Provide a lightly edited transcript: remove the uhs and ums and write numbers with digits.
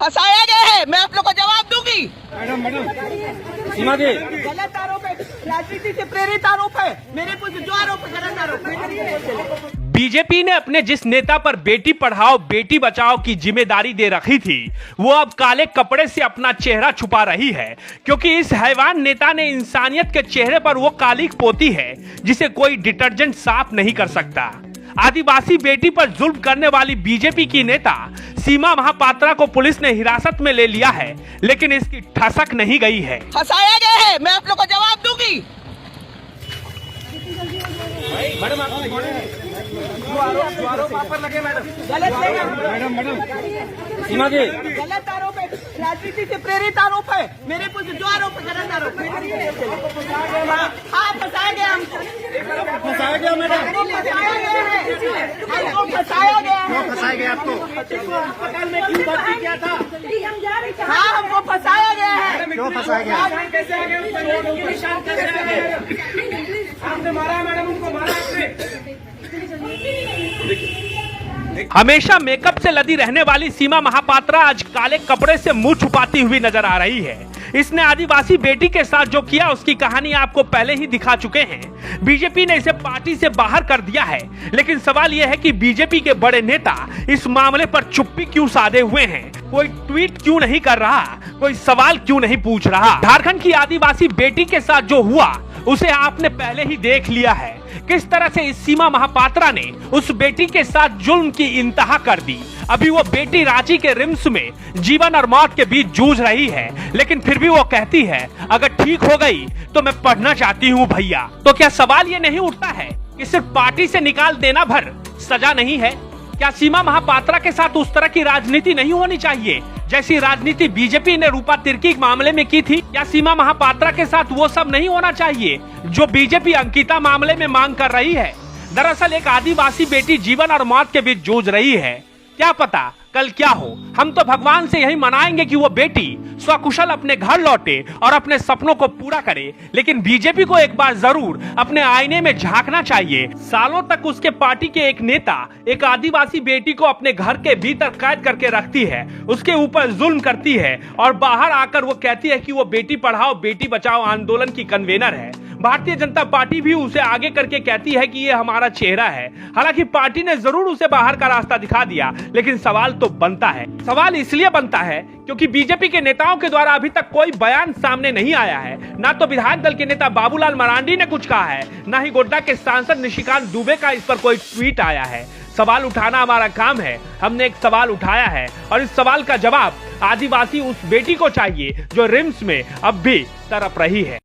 फंसाया गया है, मैं आप लोग को जवाब दूंगी। मैडम सीमा जी, गलत आरोप है, राजनीति से प्रेरित आरोप है, मेरे को जो आरोप है गलत आरोप है। बीजेपी ने अपने जिस नेता पर बेटी पढ़ाओ बेटी बचाओ की जिम्मेदारी दे रखी थी, वो अब काले कपड़े से अपना चेहरा छुपा रही है, क्योंकि इस हैवान नेता ने इंसानियत के चेहरे पर वो कालिक पोती है जिसे कोई डिटर्जेंट साफ नहीं कर सकता। आदिवासी बेटी पर जुल्म करने वाली बीजेपी की नेता सीमा महापात्रा को पुलिस ने हिरासत में ले लिया है, लेकिन इसकी ठसक नहीं गई है। फंसाया गया है, मैं आप लोग को जवाब दूंगी। मैडम आरोप आप पर लगे मैडम। गलत है, मैडम सीमा जी, गलत आरोप है, राजनीति से प्रेरित आरोप है, मेरे को जो आरोप है गलत आरोप है। हाँ फंसाया गया हमको, फंसाया गया मैडम। फंसाया गया है, हमको फंसाया गया है। फंसाया गया आपको अस्पताल में क्यों भर्ती किया था? हाँ हमको फंसाया गया है। क्यों फंसाया गया? कैसे आ गए? उनका निशान कैसे आ गए? आपने मारा है मैडम, उनको मारा आपने। हमेशा मेकअप से लदी रहने वाली सीमा महापात्रा आज काले कपड़े से मुंह छुपाती हुई नजर आ रही है। इसने आदिवासी बेटी के साथ जो किया उसकी कहानी आपको पहले ही दिखा चुके हैं। बीजेपी ने इसे पार्टी से बाहर कर दिया है, लेकिन सवाल यह है कि बीजेपी के बड़े नेता इस मामले पर चुप्पी क्यों साधे हुए हैं? कोई ट्वीट क्यों नहीं कर रहा? कोई सवाल क्यों नहीं पूछ रहा? झारखंड की आदिवासी बेटी के साथ जो हुआ उसे आपने पहले ही देख लिया है। किस तरह से इस सीमा महापात्रा ने उस बेटी के साथ जुल्म की इंतहा कर दी। अभी वो बेटी रांची के रिम्स में जीवन और मौत के बीच जूझ रही है, लेकिन फिर भी वो कहती है अगर ठीक हो गई तो मैं पढ़ना चाहती हूँ भैया। तो क्या सवाल ये नहीं उठता है कि सिर्फ पार्टी से निकाल देना भर सजा नहीं है? क्या सीमा महापात्रा के साथ उस तरह की राजनीति नहीं होनी चाहिए जैसी राजनीति बीजेपी ने रूपा तिर्की मामले में की थी? क्या सीमा महापात्रा के साथ वो सब नहीं होना चाहिए जो बीजेपी अंकिता मामले में मांग कर रही है? दरअसल एक आदिवासी बेटी जीवन और मौत के बीच जूझ रही है। क्या पता कल क्या हो। हम तो भगवान से यही मनाएंगे कि वो बेटी स्वकुशल अपने घर लौटे और अपने सपनों को पूरा करे, लेकिन बीजेपी को एक बार जरूर अपने आईने में झांकना चाहिए। सालों तक उसके पार्टी के एक नेता एक आदिवासी बेटी को अपने घर के भीतर कैद करके रखती है, उसके ऊपर जुल्म करती है और बाहर आकर वो कहती है कि वो बेटी पढ़ाओ बेटी बचाओ आंदोलन की कन्वेनर है। भारतीय जनता पार्टी भी उसे आगे करके कहती है कि ये हमारा चेहरा है। हालांकि पार्टी ने जरूर उसे बाहर का रास्ता दिखा दिया, लेकिन सवाल तो बनता है। सवाल इसलिए बनता है क्योंकि बीजेपी के नेताओं के द्वारा अभी तक कोई बयान सामने नहीं आया है। ना तो विधायक दल के नेता बाबूलाल मरांडी ने कुछ कहा है, ना ही गोड्डा के सांसद निशिकांत दुबे का इस पर कोई ट्वीट आया है। सवाल उठाना हमारा काम है। हमने एक सवाल उठाया है और इस सवाल का जवाब आदिवासी उस बेटी को चाहिए जो रिम्स में अब भी तड़प रही है।